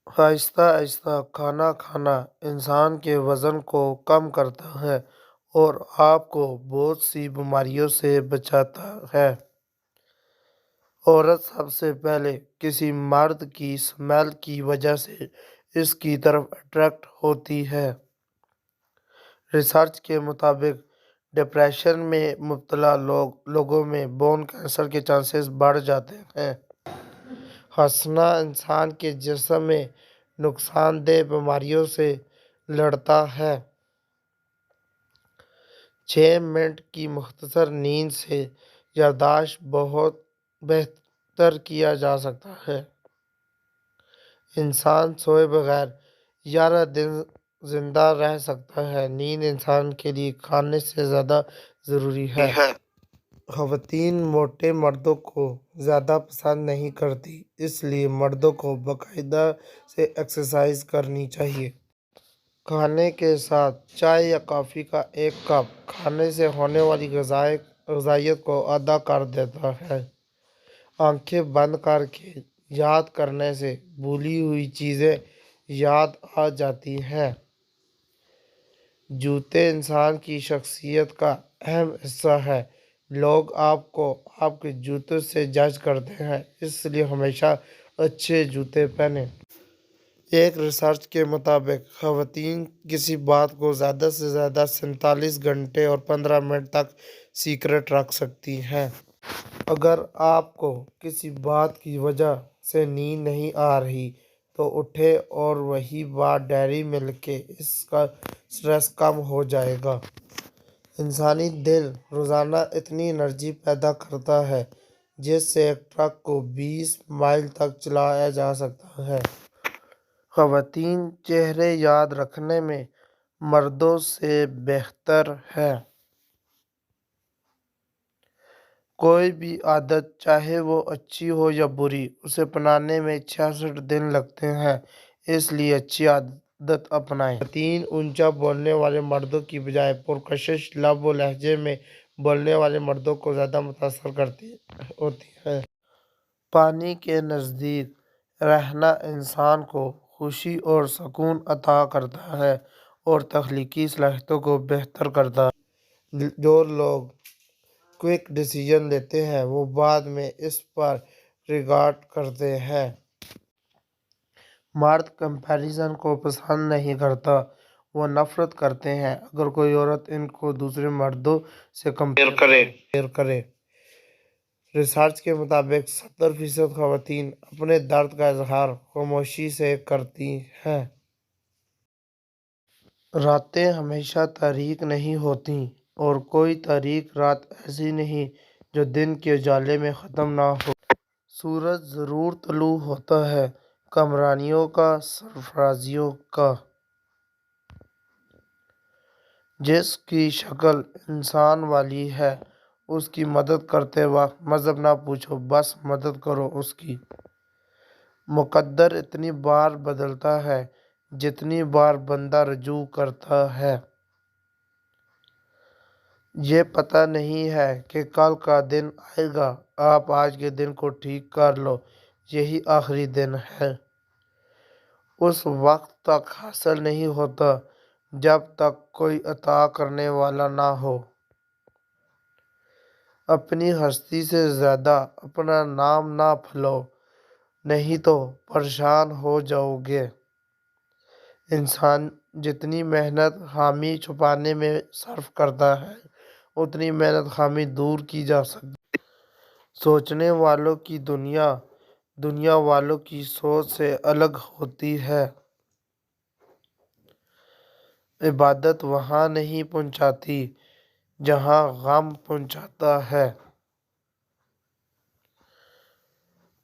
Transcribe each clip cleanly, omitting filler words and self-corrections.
آہستہ آہستہ کھانا کھانا انسان کے وزن کو کم کرتا ہے اور آپ کو بہت سی بیماریوں سے بچاتا ہے۔ عورت سب سے پہلے کسی مرد کی اسمیل کی وجہ سے اس کی طرف اٹریکٹ ہوتی ہے۔ ریسرچ کے مطابق ڈپریشن میں مبتلا لوگوں میں بون کینسر کے چانسز بڑھ جاتے ہیں۔ ہنسنا انسان کے جسم میں نقصان دہ بیماریوں سے لڑتا ہے۔ 6 منٹ کی مختصر نیند سے یادداشت بہت بہتر کیا جا سکتا ہے۔ انسان سوئے بغیر 11 دن زندہ رہ سکتا ہے۔ نیند انسان کے لیے کھانے سے زیادہ ضروری ہے۔ خواتین موٹے مردوں کو زیادہ پسند نہیں کرتی، اس لیے مردوں کو باقاعدہ سے ایکسرسائز کرنی چاہیے۔ کھانے کے ساتھ چائے یا کافی کا ایک کپ کھانے سے ہونے والی غذائیت کو ادا کر دیتا ہے۔ آنکھیں بند کر کے یاد کرنے سے بھولی ہوئی چیزیں یاد آ جاتی ہیں۔ جوتے انسان کی شخصیت کا اہم حصہ ہیں۔ لوگ آپ کو آپ کے جوتوں سے جج کرتے ہیں، اس لیے ہمیشہ اچھے جوتے پہنیں۔ ایک ریسرچ کے مطابق خواتین کسی بات کو زیادہ سے زیادہ 47 گھنٹے اور 15 منٹ تک سیکرٹ رکھ سکتی ہیں۔ اگر آپ کو کسی بات کی وجہ سے نیند نہیں آ رہی تو اٹھیں اور وہی بات ڈائری میں لکھیں، اس کا سٹریس کم ہو جائے گا۔ انسانی دل روزانہ اتنی انرجی پیدا کرتا ہے جس سے ایک ٹرک کو 20 میل تک چلایا جا سکتا ہے۔ خواتین چہرے یاد رکھنے میں مردوں سے بہتر ہیں۔ کوئی بھی عادت چاہے وہ اچھی ہو یا بری، اسے اپنانے میں 66 دن لگتے ہیں، اس لیے اچھی عادت اپنائیں۔ خواتین اونچا بولنے والے مردوں کی بجائے پرکشش لب و لہجے میں بولنے والے مردوں کو زیادہ متاثر ہوتی ہیں۔ پانی کے نزدیک رہنا انسان کو خوشی اور سکون عطا کرتا ہے اور تخلیقی صلاحیتوں کو بہتر کرتا ہے۔ جو لوگ کوئک ڈیسیژن لیتے ہیں وہ بعد میں اس پر ریگریٹ کرتے ہیں۔ مرد کمپیریزن کو پسند نہیں کرتے، وہ نفرت کرتے ہیں اگر کوئی عورت ان کو دوسرے مردوں سے کمپیئر کرے۔ ریسرچ کے مطابق 70% خواتین اپنے درد کا اظہار خاموشی سے کرتی ہیں۔ راتیں ہمیشہ تاریک نہیں ہوتیں اور کوئی تاریک رات ایسی نہیں جو دن کے اجالے میں ختم نہ ہو۔ سورج ضرور طلوع ہوتا ہے، کامرانیوں کا، سرفرازیوں کا۔ جس کی شکل انسان والی ہے اس کی مدد کرتے وقت مذہب نہ پوچھو، بس مدد کرو اس کی۔ مقدر اتنی بار بدلتا ہے جتنی بار بندہ رجوع کرتا ہے۔ یہ پتہ نہیں ہے کہ کل کا دن آئے گا، آپ آج کے دن کو ٹھیک کر لو، یہی آخری دن ہے۔ اس وقت تک حاصل نہیں ہوتا جب تک کوئی عطا کرنے والا نہ ہو۔ اپنی ہستی سے زیادہ اپنا نام نہ پھیلاؤ، نہیں تو پریشان ہو جاؤ گے۔ انسان جتنی محنت خامی چھپانے میں صرف کرتا ہے اتنی محنت خامی دور کی جا سکتی ہے۔ سوچنے والوں کی دنیا دنیا والوں کی سوچ سے الگ ہوتی ہے۔ عبادت وہاں نہیں پہنچتی جہاں غم پہنچتا ہے۔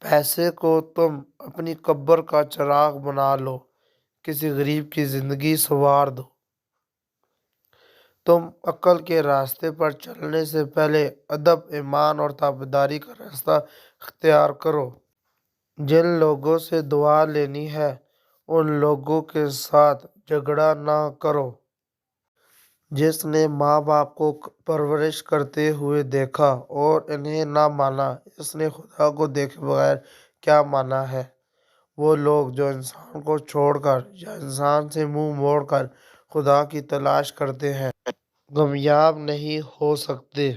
پیسے کو تم اپنی قبر کا چراغ بنا لو، کسی غریب کی زندگی سنوار دو۔ تم عقل کے راستے پر چلنے سے پہلے ادب، ایمان اور تابعداری کا راستہ اختیار کرو۔ جن لوگوں سے دعا لینی ہے ان لوگوں کے ساتھ جھگڑا نہ کرو۔ جس نے ماں باپ کو پرورش کرتے ہوئے دیکھا اور انہیں نہ مانا، اس نے خدا کو دیکھے بغیر کیا مانا ہے۔ وہ لوگ جو انسان کو چھوڑ کر یا انسان سے منہ موڑ کر خدا کی تلاش کرتے ہیں کامیاب نہیں ہو سکتے۔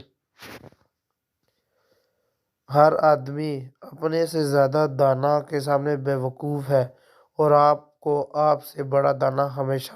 ہر آدمی اپنے سے زیادہ دانا کے سامنے بیوقوف ہے، اور آپ کو آپ سے بڑا دانا ہمیشہ